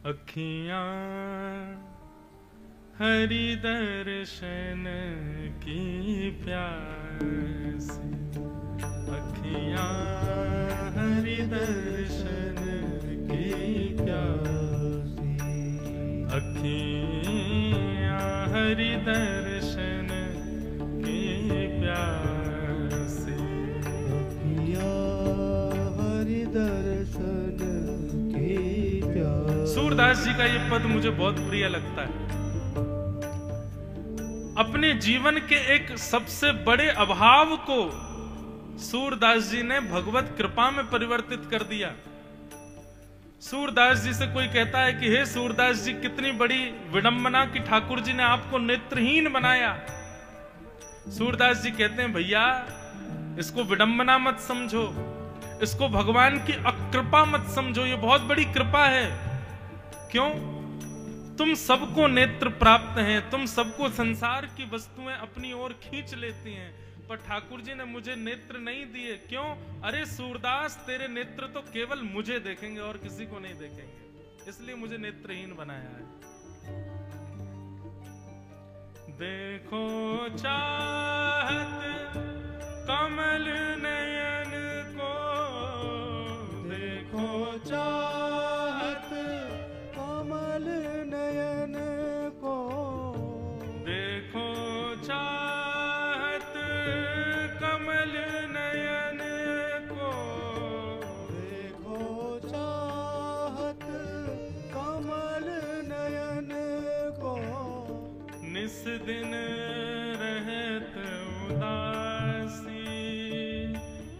अखियां हरि दर्शन की प्यासी, अखियां हरि दर्शन की प्यासी, अखियां हरि दर्शन की प्यासी, अखियां हरि दर्शन की प्यासी। सूरदास जी का ये पद मुझे बहुत प्रिय लगता है। अपने जीवन के एक सबसे बड़े अभाव को सूरदास जी ने भगवत कृपा में परिवर्तित कर दिया। सूरदास जी से कोई कहता है कि हे सूरदास जी, कितनी बड़ी विडंबना कि ठाकुर जी ने आपको नेत्रहीन बनाया। सूरदास जी कहते हैं, भैया इसको विडंबना मत समझो, इसको भगवान की अकृपा मत समझो, ये बहुत बड़ी कृपा है। क्यों? तुम सबको नेत्र प्राप्त हैं, तुम सबको संसार की वस्तुएं अपनी ओर खींच लेती हैं, पर ठाकुर जी ने मुझे नेत्र नहीं दिए। क्यों? अरे सूरदास, तेरे नेत्र तो केवल मुझे देखेंगे और किसी को नहीं देखेंगे, इसलिए मुझे नेत्रहीन बनाया है। देखो चाहत कमल नयन को, देखो चाहत कमल नयन को, देखो चाहत कमल नयन को, देखो चाहत कमल नयन को, निस दिन रहत उदासी,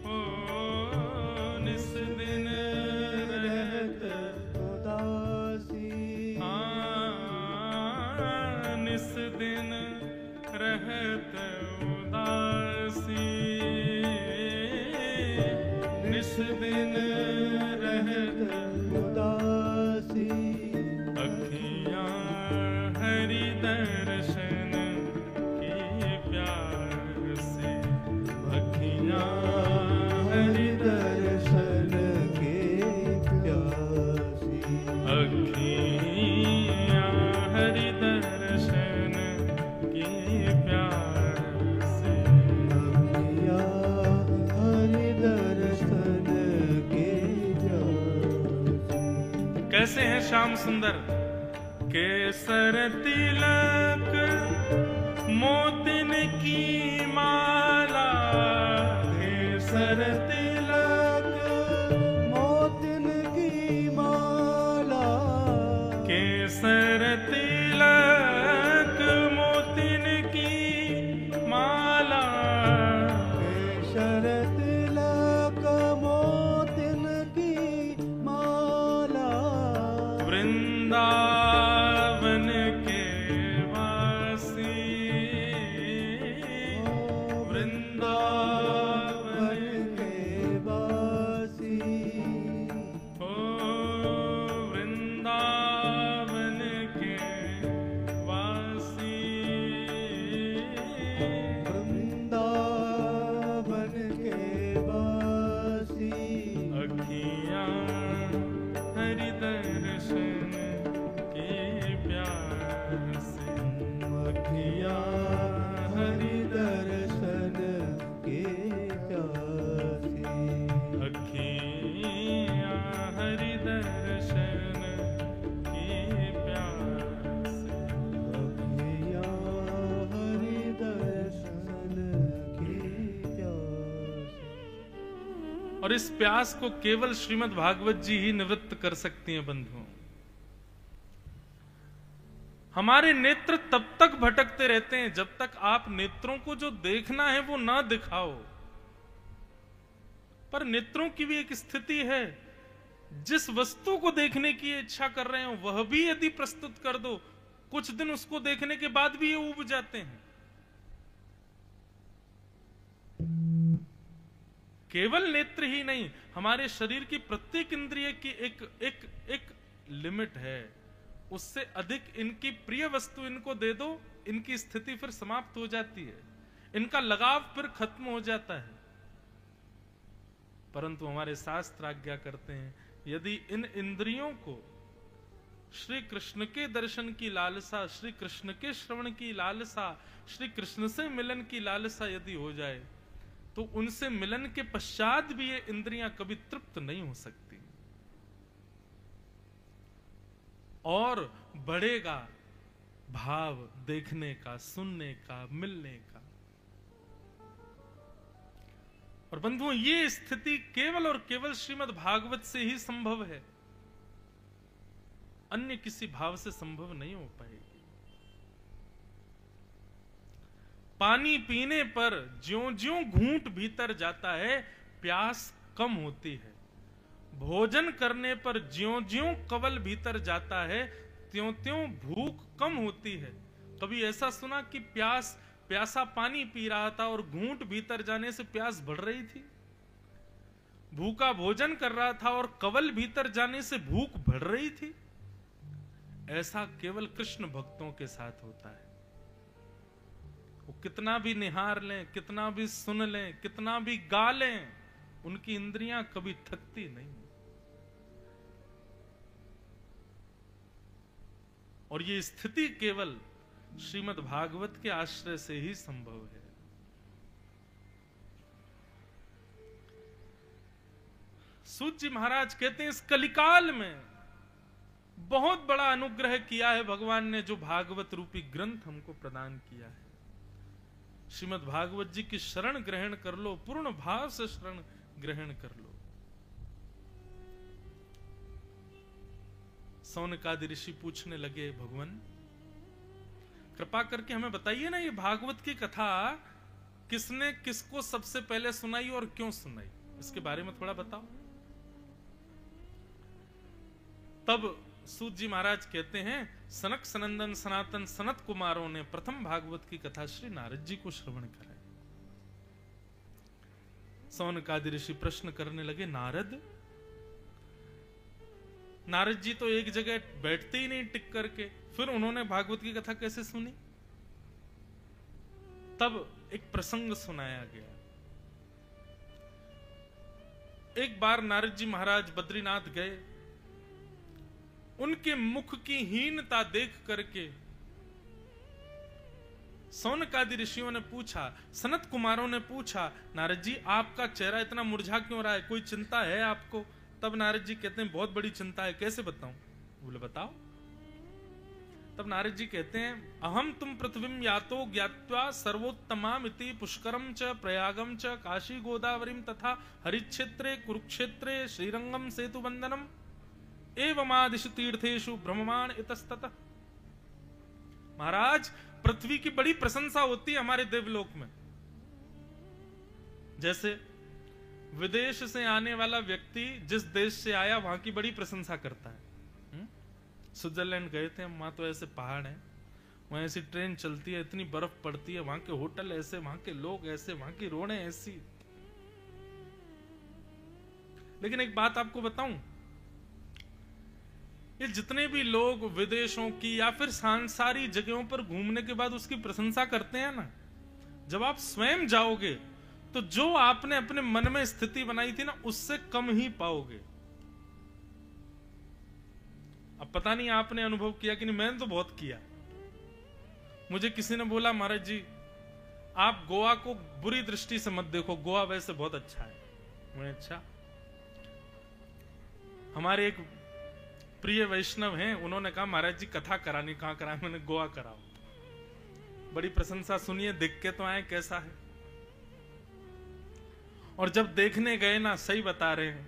ओ निस दिन रहत उदासी, निस दिन रहत उदासी, निस दिन रहत उदासी। अखियां हरि दर्शन की प्यासी, अखियां हरि दर्शन के प्यासी, अखियां हरि दर्शन की प्यासी, अखियां हरि दर्शन के प्यासी। कैसे हैं श्याम सुंदर? केसर तिलक मोतिन की माला, केसर तिलक मोतिन की माला, केसर तिलक मोतिन की माला, केसर तिलक मोतिन की माला, वृंदावन के वासी, वृंदावन के वासी, ओ वृंदावन के वासी, वृंदावन के वासी। अखियां हरि दर्शन की प्यासी, अखियां हरि दर्शन के प्यासी, अखियां हरि दर्शन की प्यासी। अखियां हरि दर्शन के प्यासी। और इस प्यास को केवल श्रीमद् भागवत जी ही निवृत्त कर सकती हैं बंधुओं। हमारे नेत्र तब तक भटकते रहते हैं जब तक आप नेत्रों को जो देखना है वो ना दिखाओ। पर नेत्रों की भी एक स्थिति है, जिस वस्तु को देखने की इच्छा कर रहे हो वह भी यदि प्रस्तुत कर दो, कुछ दिन उसको देखने के बाद भी ये ऊब जाते हैं। केवल नेत्र ही नहीं, हमारे शरीर की प्रत्येक इंद्रिय की एक लिमिट है। उससे अधिक इनकी प्रिय वस्तु इनको दे दो, इनकी स्थिति फिर समाप्त हो जाती है, इनका लगाव फिर खत्म हो जाता है। परंतु हमारे शास्त्र आज्ञा करते हैं, यदि इन इंद्रियों को श्री कृष्ण के दर्शन की लालसा, श्री कृष्ण के श्रवण की लालसा, श्री कृष्ण से मिलन की लालसा यदि हो जाए तो उनसे मिलन के पश्चात भी ये इंद्रियां कभी तृप्त नहीं हो सकती और बढ़ेगा भाव देखने का, सुनने का, मिलने का। और बंधुओं, ये स्थिति केवल और केवल श्रीमद् भागवत से ही संभव है, अन्य किसी भाव से संभव नहीं हो पाएगी। पानी पीने पर ज्यों-ज्यों घूंट भीतर जाता है प्यास कम होती है, भोजन करने पर ज्यों-ज्यों कवल भीतर जाता है त्यों-त्यों भूख कम होती है। कभी ऐसा सुना कि प्यासा पानी पी रहा था और घूंट भीतर जाने से प्यास बढ़ रही थी? भूखा भोजन कर रहा था और कवल भीतर जाने से भूख बढ़ रही थी? ऐसा केवल कृष्ण भक्तों के साथ होता है। वो कितना भी निहार लें, कितना भी सुन लें, कितना भी गा लें, उनकी इंद्रियां कभी थकती नहीं। और ये स्थिति केवल श्रीमद् भागवत के आश्रय से ही संभव है। सूत जी महाराज कहते हैं, इस कलिकाल में बहुत बड़ा अनुग्रह किया है भगवान ने, जो भागवत रूपी ग्रंथ हमको प्रदान किया है। श्रीमद् भागवत जी की शरण ग्रहण कर लो, पूर्ण भाव से शरण ग्रहण कर लो। सौनकादि ऋषि पूछने लगे, भगवान कृपा करके हमें बताइए ना, ये भागवत की कथा किसने किसको सबसे पहले सुनाई और क्यों सुनाई, इसके बारे में थोड़ा बताओ। तब सूत जी महाराज कहते हैं, सनक सनंदन सनातन सनत कुमारों ने प्रथम भागवत की कथा श्री नारद जी को श्रवण कराई। सौनकादि ऋषि प्रश्न करने लगे, नारद जी तो एक जगह बैठते ही नहीं टिक करके, फिर उन्होंने भागवत की कथा कैसे सुनी? तब एक प्रसंग सुनाया गया। एक बार नारद जी महाराज बद्रीनाथ गए, उनके मुख की हीनता देख करके सौनकादि ऋषियों ने पूछा, सनत कुमारों ने पूछा, नारद जी आपका चेहरा इतना मुरझा क्यों रहा है, कोई चिंता है आपको? तब नारद जी कहते हैं, बहुत बड़ी चिंता है। कैसे बताऊं? बोले बताओ। तब नारद जी कहते हैं, अहम तुम पृथ्वीम यातो ज्ञात्वा सर्वोत्तमाम इति पुष्करम च प्रयागम च काशी गोदावरीम तथा हरिक्षेत्रे कुरुक्षेत्रे श्रीरंगम सेतु बंदनम एवमादिषु तीर्थेषु ब्रह्ममाण इतस्ततः। महाराज, पृथ्वी की बड़ी प्रशंसा होती है हमारे देवलोक में। जैसे विदेश से आने वाला व्यक्ति जिस देश से आया वहां की बड़ी प्रशंसा करता है। स्विट्जरलैंड गए थे हम, वहां तो ऐसे पहाड़ हैं, वहां ऐसी ट्रेन चलती है, इतनी बर्फ पड़ती है, वहां के होटल ऐसे, वहां के लोग ऐसे, वहां की रोडें ऐसी। लेकिन एक बात आपको बताऊं, ये जितने भी लोग विदेशों की या फिर सांसारिक जगहों पर घूमने के बाद उसकी प्रशंसा करते हैं ना, जब आप स्वयं जाओगे तो जो आपने अपने मन में स्थिति बनाई थी ना, उससे कम ही पाओगे। अब पता नहीं आपने अनुभव किया कि नहीं, मैंने तो बहुत किया। मुझे किसी ने बोला, महाराज जी आप गोवा को बुरी दृष्टि से मत देखो, गोवा वैसे बहुत अच्छा है। मैं अच्छा, हमारे एक प्रिय वैष्णव हैं, उन्होंने कहा महाराज जी कथा करानी, कहां करा? मैंने गोवा कराओ। बड़ी प्रशंसा सुनिए, देख के तो आए कैसा है। और जब देखने गए ना, सही बता रहे हैं,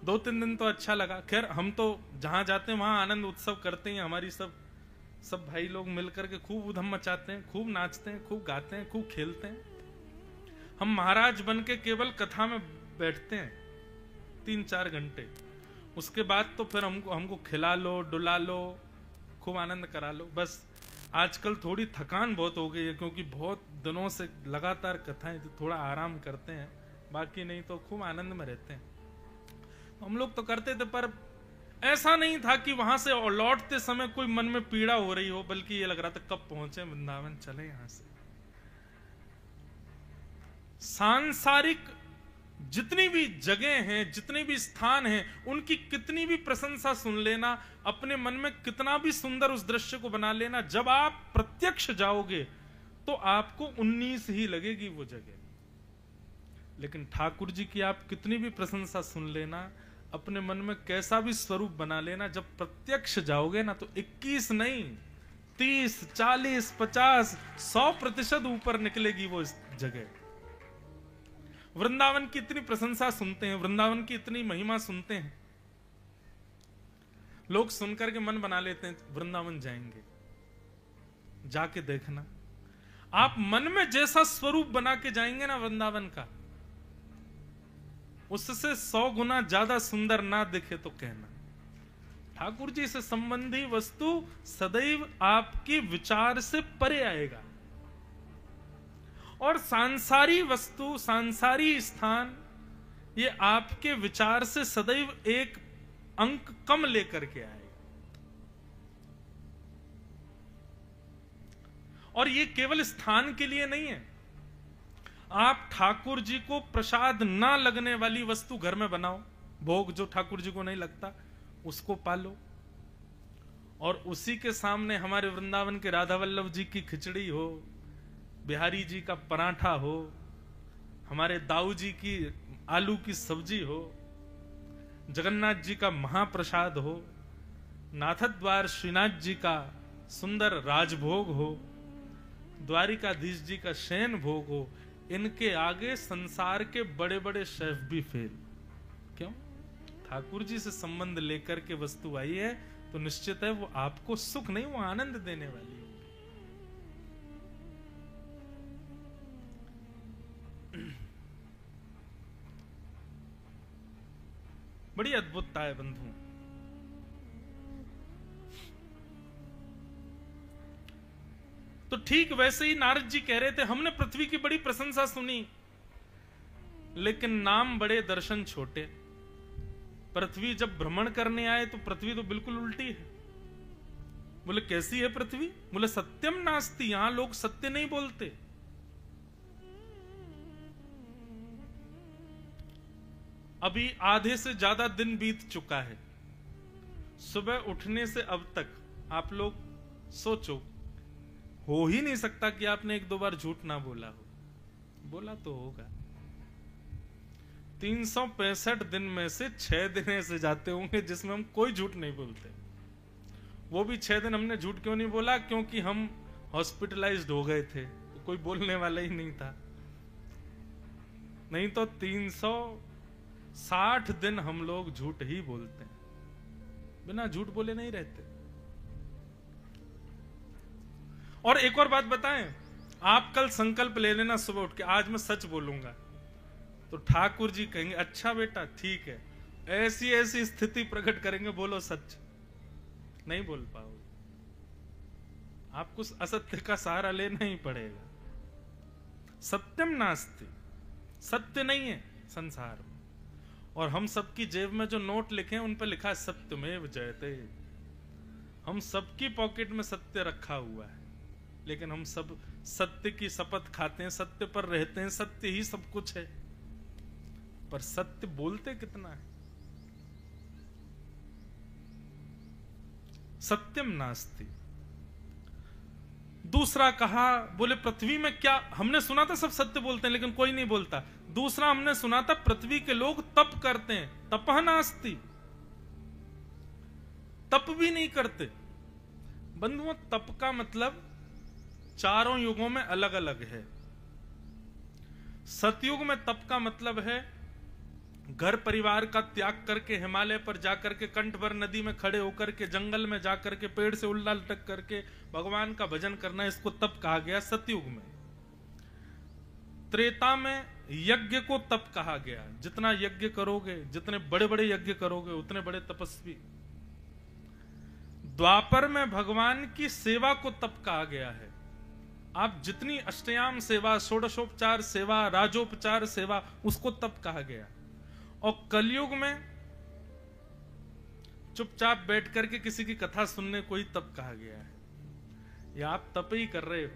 2-3 दिन तो अच्छा लगा। खैर हम तो जहां जाते हैं वहां आनंद उत्सव करते हैं, हमारी सब भाई लोग मिलकर के खूब उधम मचाते हैं, खूब नाचते हैं, खूब गाते हैं, खूब खेलते हैं। हम महाराज बन के केवल कथा में बैठते हैं 3-4 घंटे, उसके बाद तो फिर हमको खिला लो, डुला लो, खूब आनंद करा लो। बस आजकल थोड़ी थकान बहुत हो गई है, क्योंकि बहुत दिनों से लगातार कथाएं, तो थोड़ा आराम करते हैं, बाकी नहीं तो खूब आनंद में रहते हैं। हम लोग तो करते थे, पर ऐसा नहीं था कि वहां से लौटते समय कोई मन में पीड़ा हो रही हो, बल्कि ये लग रहा था कब पहुंचे वृंदावन, चले यहां से। सांसारिक जितनी भी जगह हैं, जितने भी स्थान हैं, उनकी कितनी भी प्रशंसा सुन लेना, अपने मन में कितना भी सुंदर उस दृश्य को बना लेना, जब आप प्रत्यक्ष जाओगे तो आपको 19 ही लगेगी वो जगह। लेकिन ठाकुर जी की आप कितनी भी प्रशंसा सुन लेना, अपने मन में कैसा भी स्वरूप बना लेना, जब प्रत्यक्ष जाओगे ना तो 21 नहीं, 30, 40, 50, 100% ऊपर निकलेगी वो जगह। वृंदावन की इतनी प्रशंसा सुनते हैं, वृंदावन की इतनी महिमा सुनते हैं, लोग सुनकर के मन बना लेते हैं वृंदावन जाएंगे। जाके देखना, आप मन में जैसा स्वरूप बना के जाएंगे ना वृंदावन का, उससे 100 गुना ज्यादा सुंदर ना दिखे तो कहना। ठाकुर जी से संबंधी वस्तु सदैव आपके विचार से परे आएगा, और सांसारी वस्तु, सांसारी स्थान, ये आपके विचार से सदैव एक अंक कम लेकर के आएगा। और ये केवल स्थान के लिए नहीं है, आप ठाकुर जी को प्रसाद ना लगने वाली वस्तु घर में बनाओ, भोग जो ठाकुर जी को नहीं लगता उसको पालो, और उसी के सामने हमारे वृंदावन के राधा वल्लभ जी की खिचड़ी हो, बिहारी जी का पराठा हो, हमारे दाऊ जी की आलू की सब्जी हो, जगन्नाथ जी का महाप्रसाद हो, नाथद्वार श्रीनाथ जी का सुंदर राजभोग हो, द्वारिकाधीश जी का शयन भोग हो, इनके आगे संसार के बड़े बड़े शेफ भी फेल। क्यों? ठाकुर जी से संबंध लेकर के वस्तु आई है तो निश्चित है वो आपको सुख नहीं, वो आनंद देने वाली है। बड़ी अद्भुतता है बंधु। तो ठीक वैसे ही नारद जी कह रहे थे, हमने पृथ्वी की बड़ी प्रशंसा सुनी, लेकिन नाम बड़े दर्शन छोटे। पृथ्वी जब भ्रमण करने आए तो पृथ्वी तो बिल्कुल उल्टी है। बोले कैसी है पृथ्वी? बोले सत्यम नास्ति, यहां लोग सत्य नहीं बोलते। अभी आधे से ज्यादा दिन बीत चुका है, सुबह उठने से अब तक आप लोग सोचो, हो ही नहीं सकता कि आपने 1-2 बार झूठ ना बोला हो। बोला तो होगा। 365 दिन में से 6 दिन ऐसे जाते होंगे जिसमें हम कोई झूठ नहीं बोलते। वो भी 6 दिन हमने झूठ क्यों नहीं बोला? क्योंकि हम हॉस्पिटलाइज्ड हो गए थे, तो कोई बोलने वाला ही नहीं था। नहीं तो 360 दिन हम लोग झूठ ही बोलते हैं, बिना झूठ बोले नहीं रहते। और एक और बात बताएं, आप कल संकल्प ले लेना सुबह उठ के, आज मैं सच बोलूंगा, तो ठाकुर जी कहेंगे अच्छा बेटा ठीक है, ऐसी ऐसी स्थिति प्रकट करेंगे, बोलो सच। नहीं बोल पाओगे, आपको असत्य का सहारा लेना ही पड़ेगा। सत्यम नास्ति, सत्य नहीं है संसार में। और हम सबकी जेब में जो नोट लिखे हैं उन पर लिखा है सत्यमेव जयते। हम सबकी पॉकेट में सत्य रखा हुआ है, लेकिन हम सब सत्य की शपथ खाते हैं, सत्य पर रहते हैं, सत्य ही सब कुछ है, पर सत्य बोलते कितना है? सत्यम नास्ति। दूसरा कहा, बोले पृथ्वी में क्या, हमने सुना था सब सत्य बोलते हैं लेकिन कोई नहीं बोलता। दूसरा हमने सुना था पृथ्वी के लोग तप करते हैं, तपः नास्ति, तप भी नहीं करते। बंधुओं, तप का मतलब चारों युगों में अलग अलग है। सतयुग में तप का मतलब है घर परिवार का त्याग करके हिमालय पर जाकर के कंठभर नदी में खड़े होकर के, जंगल में जाकर के पेड़ से उल्ला लटक करके भगवान का भजन करना, इसको तप कहा गया सतयुग में। त्रेता में यज्ञ को तप कहा गया, जितना यज्ञ करोगे, जितने बड़े बड़े यज्ञ करोगे उतने बड़े तपस्वी। द्वापर में भगवान की सेवा को तप कहा गया है। आप जितनी अष्टयाम सेवा, षोडशोपचार सेवा, राजोपचार सेवा, उसको तप कहा गया। और कलयुग में चुपचाप बैठ करके किसी की कथा सुनने को ही तप कहा गया है। या आप तप ही कर रहे हो,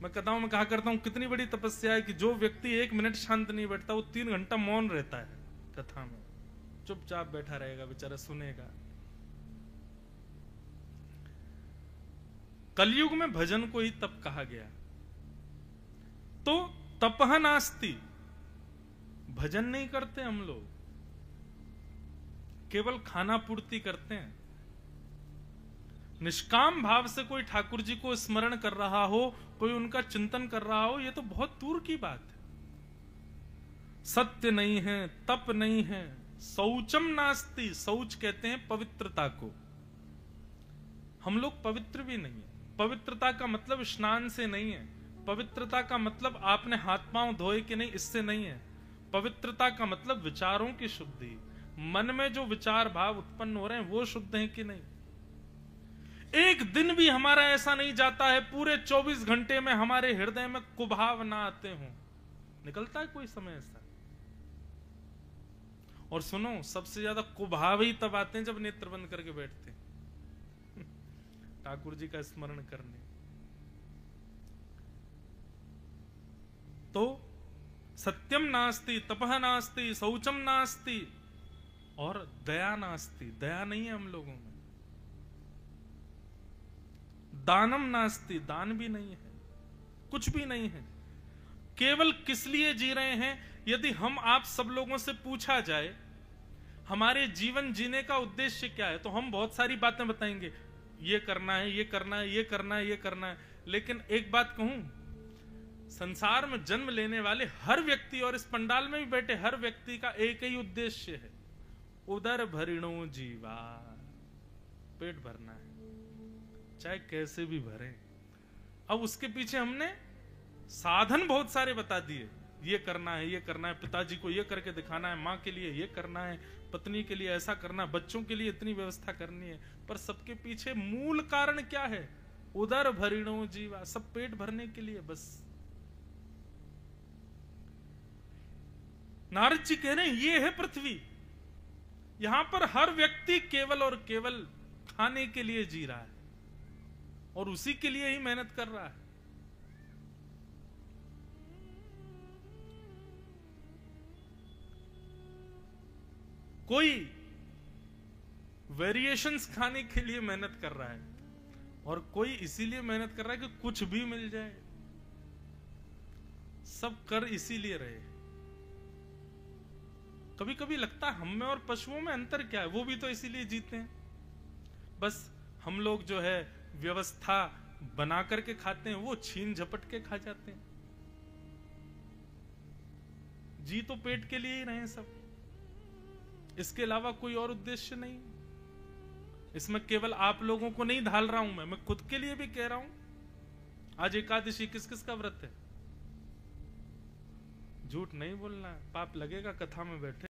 मैं कथाओं में कहा करता हूं कितनी बड़ी तपस्या है कि जो व्यक्ति 1 मिनट शांत नहीं बैठता वो 3 घंटा मौन रहता है कथा में, चुपचाप बैठा रहेगा बेचारा, सुनेगा। कलयुग में भजन को ही तप कहा गया। तो तपह नास्ति, भजन नहीं करते हम लोग, केवल खाना पूर्ति करते हैं। निष्काम भाव से कोई ठाकुर जी को स्मरण कर रहा हो, कोई उनका चिंतन कर रहा हो, यह तो बहुत दूर की बात है। सत्य नहीं है, तप नहीं है, शौचम नास्ति, शौच कहते हैं पवित्रता को। हम लोग पवित्र भी नहीं है। पवित्रता का मतलब स्नान से नहीं है। पवित्रता का मतलब आपने हाथ पांव धोए कि नहीं, इससे नहीं है। पवित्रता का मतलब विचारों की शुद्धि, मन में जो विचार भाव उत्पन्न हो रहे हैं वो शुद्ध हैं कि नहीं। एक दिन भी हमारा ऐसा नहीं जाता है पूरे 24 घंटे में हमारे हृदय में कुभाव ना आते हो। निकलता है कोई समय ऐसा? और सुनो, सबसे ज्यादा कुभाव ही तब आते हैं जब नेत्र बंद करके बैठते हैं ठाकुर जी का स्मरण करने। तो सत्यम नास्ति, तपह नास्ति, शौचम नास्ति और दया नास्ति, दया नहीं है हम लोगों में। दानम नास्ति, दान भी नहीं है, कुछ भी नहीं है। केवल किस लिए जी रहे हैं? यदि हम आप सब लोगों से पूछा जाए हमारे जीवन जीने का उद्देश्य क्या है, तो हम बहुत सारी बातें बताएंगे, ये करना है, ये करना है, ये करना है, ये करना है। लेकिन एक बात कहूं, संसार में जन्म लेने वाले हर व्यक्ति और इस पंडाल में भी बैठे हर व्यक्ति का एक ही उद्देश्य है, उदर भरिणो जीवा, पेट भरना है, चाहे कैसे भी भरे। अब उसके पीछे हमने साधन बहुत सारे बता दिए, ये करना है, ये करना है, पिताजी को ये करके दिखाना है, माँ के लिए ये करना है, पत्नी के लिए ऐसा करना है, बच्चों के लिए इतनी व्यवस्था करनी है। पर सबके पीछे मूल कारण क्या है? उदर भरिणो जीवा, सब पेट भरने के लिए बस। नारद जी कह रहे हैं ये है पृथ्वी, यहां पर हर व्यक्ति केवल और केवल खाने के लिए जी रहा है और उसी के लिए ही मेहनत कर रहा है। कोई वेरिएशंस खाने के लिए मेहनत कर रहा है और कोई इसीलिए मेहनत कर रहा है कि कुछ भी मिल जाए। सब कर इसीलिए रहे। कभी कभी लगता है हम में और पशुओं में अंतर क्या है, वो भी तो इसीलिए जीते हैं। बस हम लोग जो है व्यवस्था बना करके खाते हैं, वो छीन झपट के खा जाते हैं। जी तो पेट के लिए ही रहे सब, इसके अलावा कोई और उद्देश्य नहीं। इसमें केवल आप लोगों को नहीं ढाल रहा हूं मैं खुद के लिए भी कह रहा हूं। आज एकादशी किस किस का व्रत है? झूठ नहीं बोलना है, पाप लगेगा कथा में बैठे।